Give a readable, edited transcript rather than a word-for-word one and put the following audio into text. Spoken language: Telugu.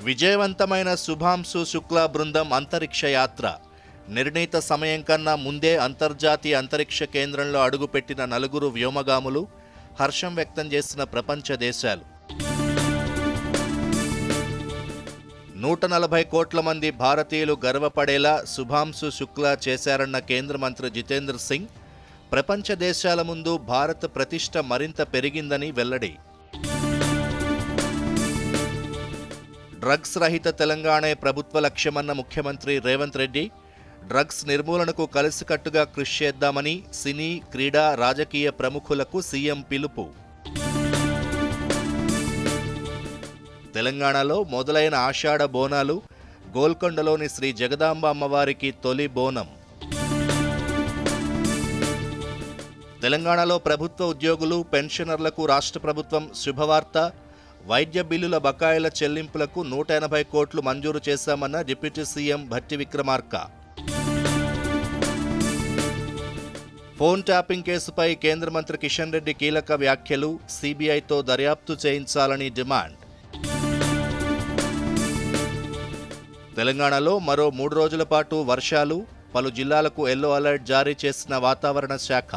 విజయవంతమైన శుభాంశు శుక్లా బృందం అంతరిక్ష యాత్ర. నిర్ణీత సమయం కన్నా ముందే అంతర్జాతీయ అంతరిక్ష కేంద్రంలో అడుగుపెట్టిన నలుగురు వ్యోమగాములు హర్షం వ్యక్తం చేసిన ప్రపంచ దేశాలు. 140 కోట్ల మంది భారతీయులు గర్వపడేలా శుభాంశు శుక్లా చేశారన్న కేంద్ర మంత్రి జితేంద్ర సింగ్, ప్రపంచ దేశాల ముందు భారత్ ప్రతిష్ట మరింత పెరిగిందని వెల్లడి. డ్రగ్స్ రహిత తెలంగాణే ప్రభుత్వ లక్ష్యమన్న ముఖ్యమంత్రి రేవంత్ రెడ్డి, డ్రగ్స్ నిర్మూలనకు కలిసికట్టుగా కృషి చేద్దామని సినీ, క్రీడా, రాజకీయ ప్రముఖులకు సీఎం పిలుపు. తెలంగాణలో మొదలైన ఆషాఢ బోనాలు. గోల్కొండలోని శ్రీ జగదాంబ అమ్మవారికి తొలి బోనం. తెలంగాణలో ప్రభుత్వ ఉద్యోగులు, పెన్షనర్లకు రాష్ట్ర ప్రభుత్వం శుభవార్త. వైద్య బిల్లుల బకాయిల చెల్లింపులకు 180 కోట్లు మంజూరు చేశామన్న deputy CM Bhatti Vikramarka. Phone tapping కేసుపై కేంద్ర మంత్రి కిషన్ రెడ్డి కీలక వ్యాఖ్యలు. సీబీఐతో దర్యాప్తు చేయించాలని డిమాండ్. తెలంగాణలో మరో 3 రోజుల పాటు వర్షాలు. పలు జిల్లాలకు ఎల్లో అలర్ట్ జారీ చేసిన వాతావరణ శాఖ.